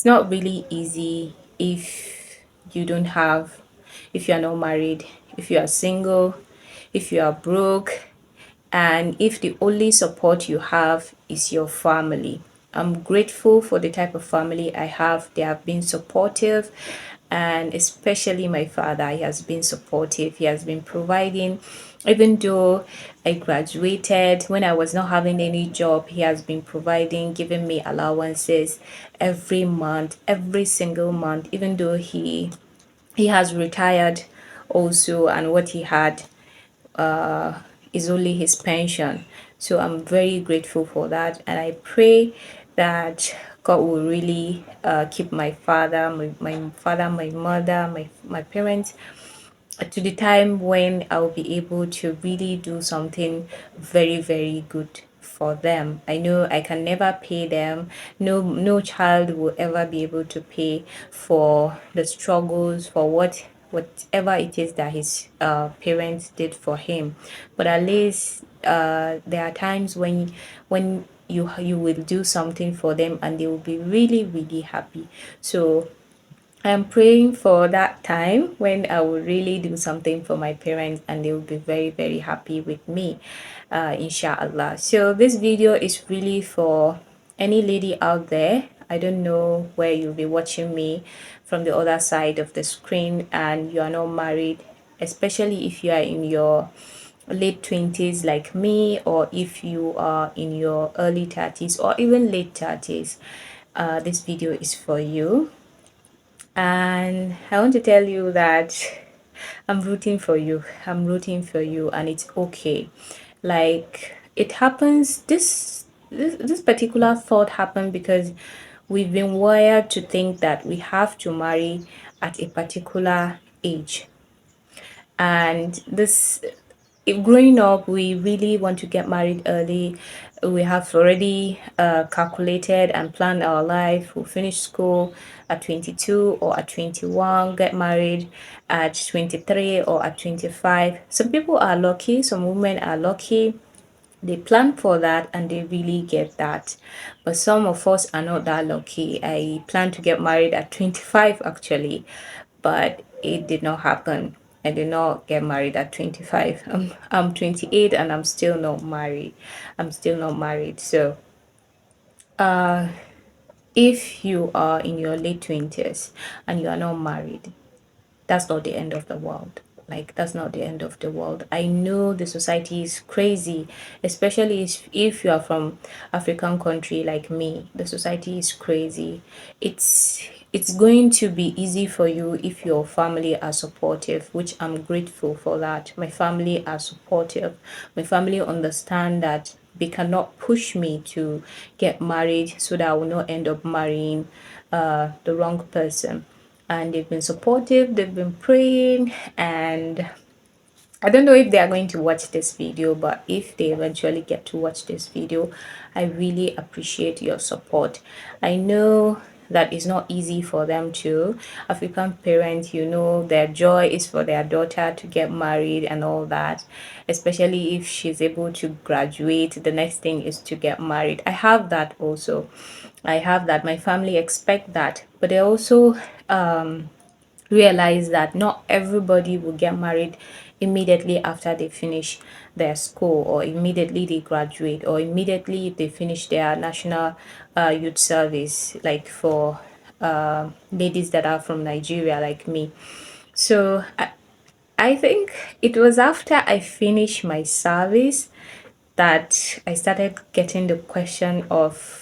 It's not really easy you don't have, if you are not married, if you are single, if you are broke, and if the only support you have is your family. I'm grateful for the type of family I have. They have been supportive, and especially my father. He has been supportive. He has been providing. Even though I graduated, when I was not having any job, he has been providing, giving me allowances every month, every single month, even though he has retired also, and what he had is only his pension. So I'm very grateful for that, and I pray that God will really keep my father, my father, my mother, my parents to the time when I'll be able to really do something very, very good for them. I know I can never pay them. No child will ever be able to pay for the struggles, for whatever it is that his parents did for him. But at least there are times when you will do something for them and they will be really, really happy. So I'm praying for that time when I will really do something for my parents and they will be very, very happy with me, inshallah. So, this video is really for any lady out there. I don't know where you'll be watching me from the other side of the screen and you are not married, especially if you are in your late 20s like me, or if you are in your early 30s or even late 30s. This video is for you, and I want to tell you that I'm rooting for you. I'm rooting for you, and it's okay. Like, it happens, this particular thought happened because we've been wired to think that we have to marry at a particular age. And this if growing up we really want to get married early. We have already calculated and planned our life. We'll finish school at 22 or at 21, get married at 23 or at 25. Some people are lucky, some women are lucky, they plan for that and they really get that. But some of us are not that lucky. I plan to get married at 25 actually, but it did not happen. I did not get married at 25. I'm 28 and I'm still not married. I'm still not married. So if you are in your late 20s and you are not married, that's not the end of the world. Like, that's not the end of the world. I know the society is crazy, especially if you are from African country like me. The society is crazy. It's going to be easy for you if your family are supportive, which I'm grateful for that. My family are supportive. My family understand that they cannot push me to get married so that I will not end up marrying the wrong person. And they've been supportive, they've been praying, and I don't know if they are going to watch this video, but if they eventually get to watch this video, I really appreciate your support. I know that it's not easy for them too. African parents, their joy is for their daughter to get married and all that, especially if she's able to graduate. The next thing is to get married. I have that also. I have that. My family expect that, but they also realize that not everybody will get married immediately after they finish their school, or immediately they graduate, or immediately they finish their national youth service, like for ladies that are from Nigeria like me. So I think it was after I finished my service that I started getting the question of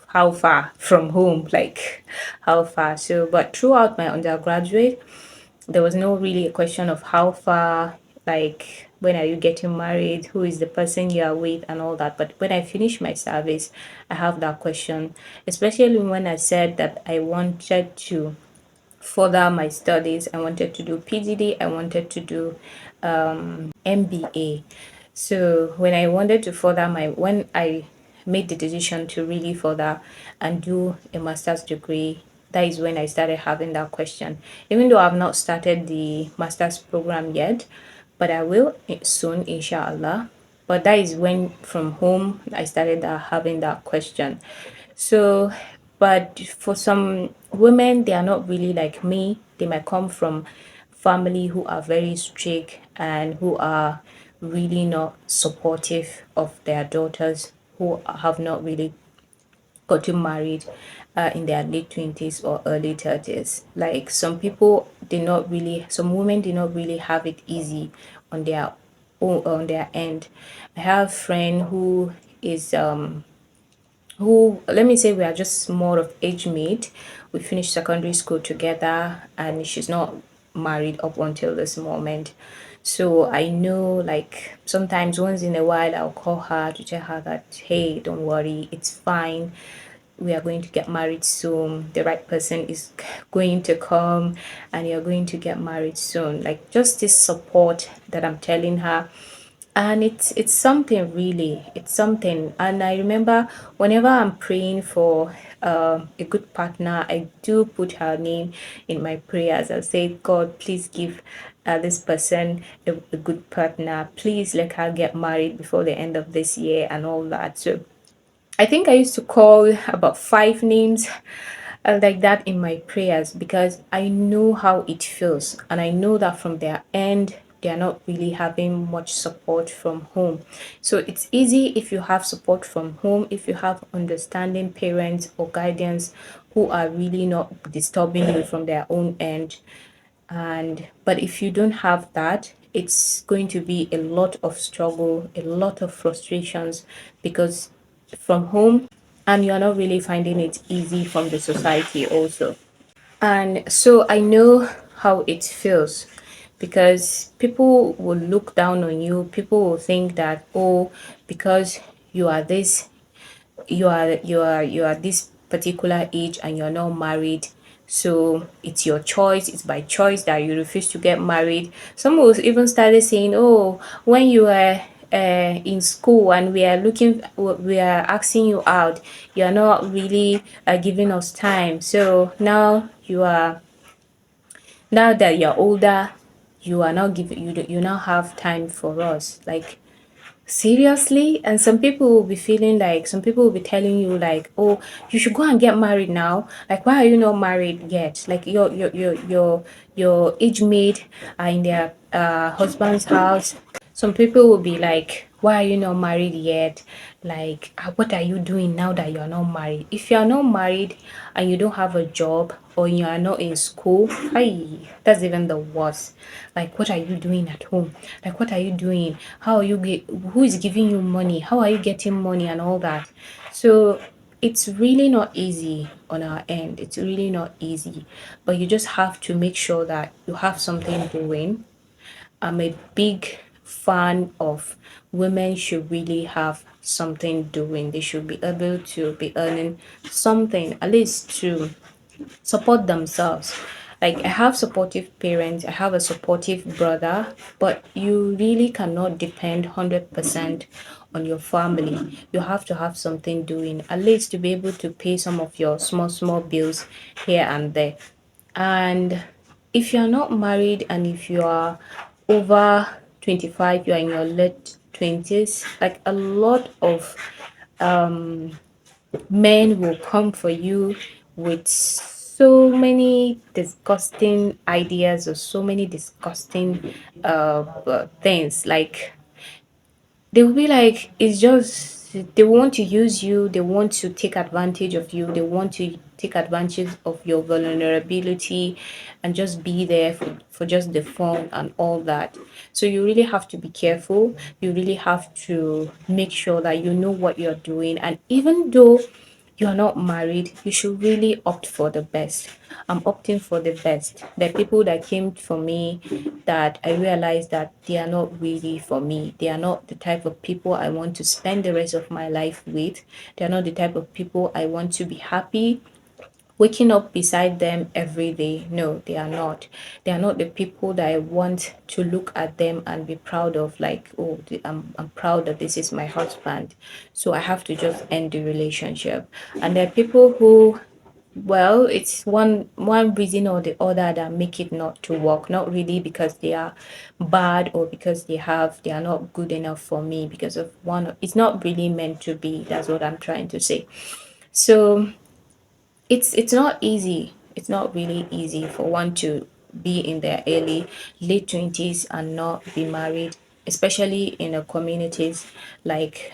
how far from home, like how far. So, but throughout my undergraduate, there was no really a question of how far, like when are you getting married, who is the person you are with, and all that. But when I finished my service, I have that question, especially when I said that I wanted to further my studies. I wanted to do PGD, I wanted to do MBA. So when I made the decision to really further and do a master's degree, that is when I started having that question. Even though I've not started the master's program yet, but I will soon, inshallah. But that is when from home I started having that question. So, But for some women, they are not really like me. They might come from family who are very strict and who are really not supportive of their daughters, who have not really gotten married in their late 20s or early 30s. Like some people did not really, some women did not really have it easy on their on their end. I have a friend who is who, let me say, we are just more of age mate. We finished secondary school together and she's not married up until this moment. So I know, like, sometimes once in a while I'll call her to tell her that, hey, don't worry, it's fine, we are going to get married soon, the right person is going to come and you're going to get married soon. Like, just this support that I'm telling her. And it's something, really, it's something. And I remember whenever I'm praying for a good partner, I do put her name in my prayers. I say, God, please give this person a good partner, please let her get married before the end of this year and all that. So I think I used to call about 5 names like that in my prayers, because I know how it feels. And I know that from their end, they are not really having much support from home. So it's easy if you have support from home, if you have understanding parents or guardians who are really not disturbing you from their own end. And but if you don't have that, it's going to be a lot of struggle, a lot of frustrations, because from home, and you're not really finding it easy from the society also. And so I know how it feels, because people will look down on you. People will think that, oh, because you are this, you are this particular age and you're not married, so it's your choice, it's by choice that you refuse to get married. Some will even started saying, oh, when you were in school and we are asking you out, you're not really giving us time, so now that you're older, you are now giving you now have time for us. Like, seriously? And some people will be feeling like, some people will be telling you like, oh, you should go and get married now. Like, why are you not married yet? Like, your age mate are in their husband's house. Some people will be like, why are you not married yet? Like, what are you doing now that you're not married? If you're not married and you don't have a job or you are not in school, hey, that's even the worst. Like, what are you doing at home? Like, what are you doing? How are you who is giving you money? How are you getting money and all that? So it's really not easy on our end. It's really not easy. But you just have to make sure that you have something doing. I'm a big fan of women should really have something doing. They should be able to be earning something, at least to support themselves. Like, I have supportive parents, I have a supportive brother, but you really cannot depend 100% on your family. You have to have something doing, at least to be able to pay some of your small bills here and there. And if you're not married and if you are over 25, you're in your late 20s, like, a lot of men will come for you with so many disgusting ideas or so many disgusting things. Like, they will be like, it's just, they want to use you, they want to take advantage of you, they want to take advantage of your vulnerability and just be there for just the fun and all that. So you really have to be careful. You really have to make sure that you know what you're doing. And even though you're not married, you should really opt for the best. I'm opting for the best. The people that came for me, that I realized that they are not really for me. They are not the type of people I want to spend the rest of my life with. They are not the type of people I want to be happy waking up beside them every day. No, they are not. They are not the people that I want to look at them and be proud of, like, oh, I'm proud that this is my husband. So I have to just end the relationship. And there are people who, well, it's one reason or the other that make it not to work. Not really because they are bad or because they are not good enough for me, because of one, it's not really meant to be. That's what I'm trying to say. So it's not easy. It's not really easy for one to be in their early late 20s and not be married, especially in a communities like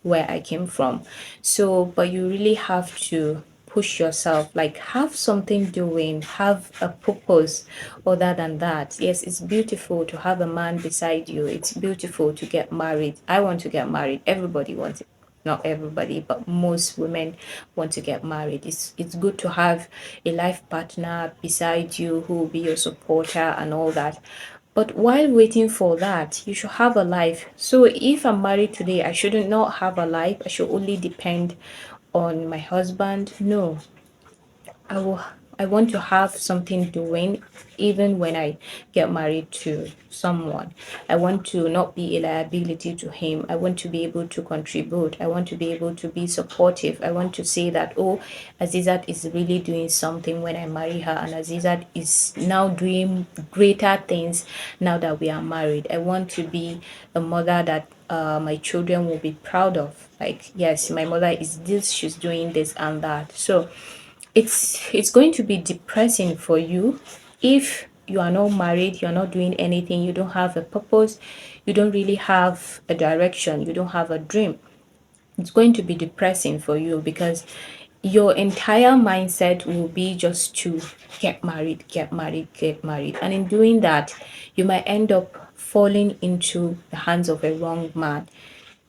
where I came from. So, but you really have to push yourself, like have something doing, have a purpose other than that. Yes, it's beautiful to have a man beside you. It's beautiful to get married. I want to get married. Everybody wants it, not everybody, but most women want to get married. It's good to have a life partner beside you who will be your supporter and all that. But while waiting for that, you should have a life. So if I'm married today, I shouldn't not have a life. I should only depend on my husband. No, I will I want to have something doing even when I get married to someone. I want to not be a liability to him. I want to be able to contribute. I want to be able to be supportive. I want to say that, oh, Azizat is really doing something when I marry her, and Azizat is now doing greater things now that we are married. I want to be a mother that my children will be proud of. Like, yes, my mother is this, she's doing this and that. So it's going to be depressing for you if you are not married, you're not doing anything, you don't have a purpose, you don't really have a direction, you don't have a dream. It's going to be depressing for you because your entire mindset will be just to get married, get married, get married. And in doing that, you might end up falling into the hands of a wrong man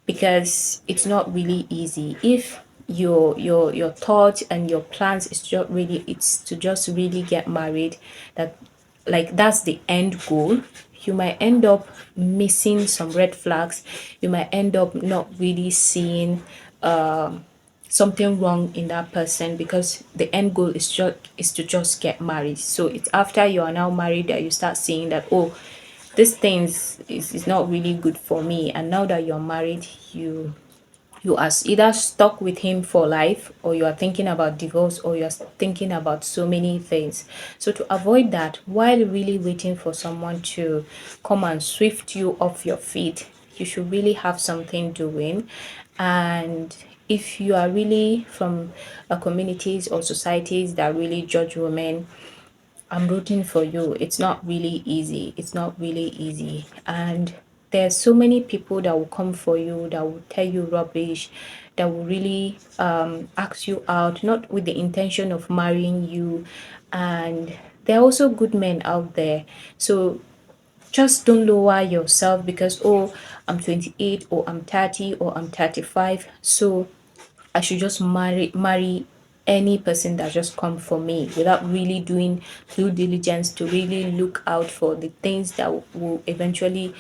because it's not really easy. If your thoughts and your plans is just really, it's to just really get married, that like that's the end goal, you might end up missing some red flags. You might end up not really seeing something wrong in that person because the end goal is to just get married. So it's after you are now married that you start seeing that, oh, this things is not really good for me. And now that you're married, you are either stuck with him for life, or you are thinking about divorce, or you're thinking about so many things. So to avoid that, while really waiting for someone to come and swift you off your feet, you should really have something doing. And if you are really from communities or societies that really judge women, I'm rooting for you. It's not really easy. It's not really easy. And there's so many people that will come for you, that will tell you rubbish, that will really ask you out, not with the intention of marrying you. And there are also good men out there. So just don't lower yourself because, oh, I'm 28 or I'm 30 or I'm 35. So I should just marry any person that just come for me without really doing due diligence to really look out for the things that will eventually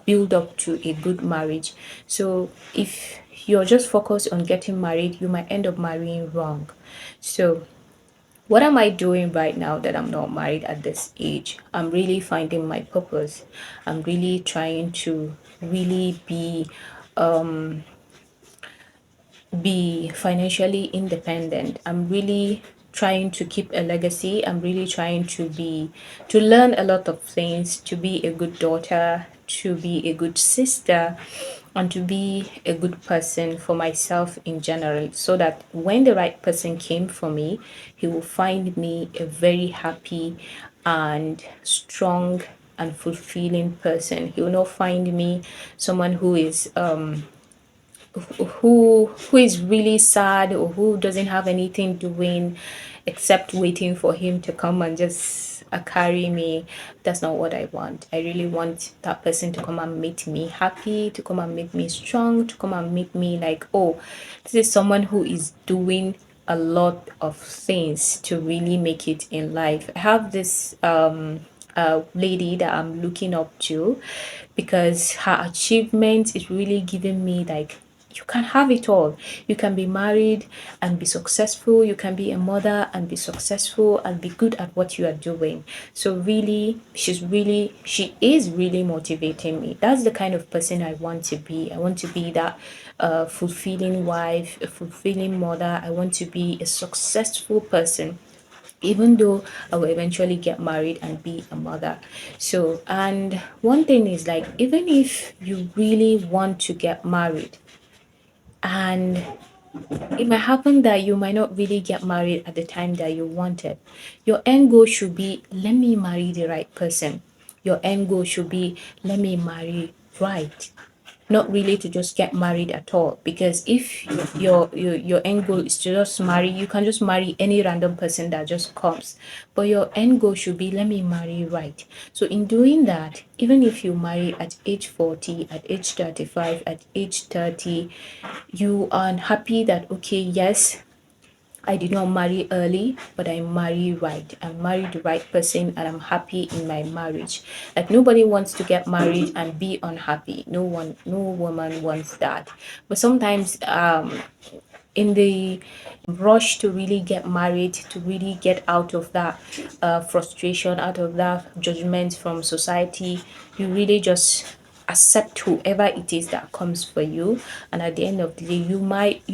build up to a good marriage. So if you're just focused on getting married, you might end up marrying wrong. So what am I doing right now that I'm not married at this age? I'm really finding my purpose. I'm really trying to really be financially independent. I'm really trying to keep a legacy. I'm really trying to learn a lot of things, to be a good daughter, to be a good sister, and to be a good person for myself in general, so that when the right person came for me, he will find me a very happy and strong and fulfilling person. He will not find me someone who is really sad, or who doesn't have anything doing except waiting for him to come and just carry me. That's not what I want. I really want that person to come and make me happy, to come and make me strong, to come and make me like, oh, this is someone who is doing a lot of things to really make it in life. I have this lady that I'm looking up to because her achievement is really giving me like, you can have it all. You can be married and be successful. You can be a mother and be successful and be good at what you are doing. So really, she is really motivating me. That's the kind of person I want to be. I want to be that fulfilling wife, a fulfilling mother. I want to be a successful person, even though I will eventually get married and be a mother. So, and one thing is like, even if you really want to get married and it might happen that you might not really get married at the time that you wanted. Your end goal should be, let me marry the right person. Your end goal should be, let me marry right. Not really to just get married at all, because if your end goal is to just marry, you can just marry any random person that just comes. But your end goal should be, let me marry right. So in doing that, even if you marry at age 40, at age 35, at age 30, you are happy that, okay, yes, I did not marry early, but I marry right. I married the right person and I'm happy in my marriage. Like, nobody wants to get married and be unhappy. No one, no woman wants that. But sometimes in the rush to really get married, to really get out of that frustration, out of that judgment from society, you really just accept whoever it is that comes for you. And at the end of the day, you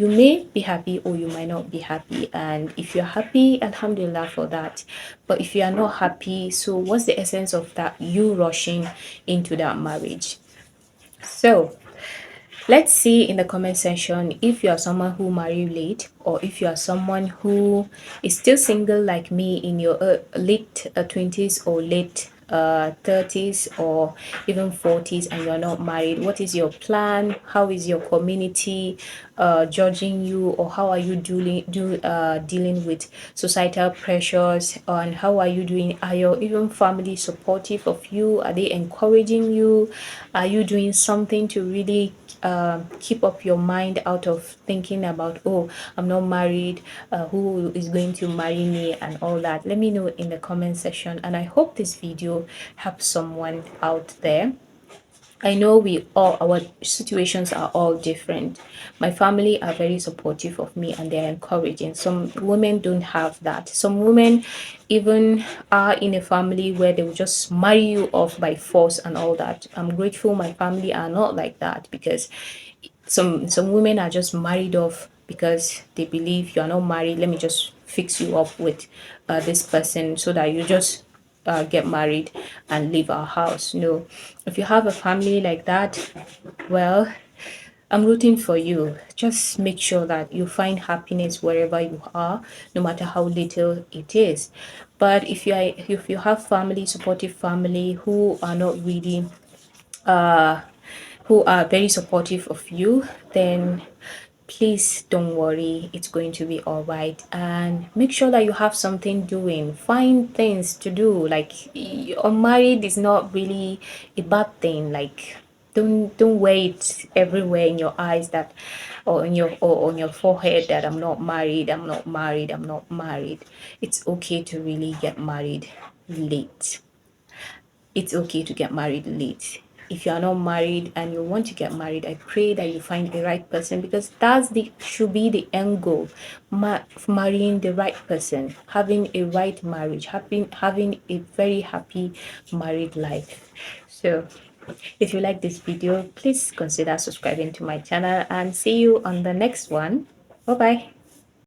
may be happy or you might not be happy. And if you're happy, alhamdulillah for that. But if you are not happy, so what's the essence of that, you rushing into that marriage? So let's see in the comment section if you are someone who married late, or if you are someone who is still single like me in your late 20s or late 30s or even 40s, and you're not married. What is your plan? How is your community judging you, or how are you dealing with societal pressures? And how are you doing? Are your even family supportive of you? Are they encouraging you? Are you doing something to really keep up your mind out of thinking about, oh, I'm not married, who is going to marry me and all that? Let me know in the comment section, and I hope this video helps someone out there. I know we all, our situations are all different. My family are very supportive of me and they're encouraging. Some women don't have that. Some women even are in a family where they will just marry you off by force and all that. I'm grateful my family are not like that, because some women are just married off because they believe you are not married. Let me just fix you up with this person so that you just get married and leave our house. No, if you have a family like that, well, I'm rooting for you. Just make sure that you find happiness wherever you are, no matter how little it is. But if you have family, supportive family who are not really who are very supportive of you, then please don't worry, it's going to be all right. And make sure that you have something doing. Find things to do. Like, unmarried is not really a bad thing. Like, don't wear it everywhere in your eyes, that, or on your forehead, that I'm not married, I'm not married, I'm not married. It's okay to really get married late. It's okay to get married late. If you are not married and you want to get married, I pray that you find the right person, because that's the should be the end goal. Marrying the right person, having a right marriage, having a very happy married life. So if you like this video, please consider subscribing to my channel, and see you on the next one. Bye bye.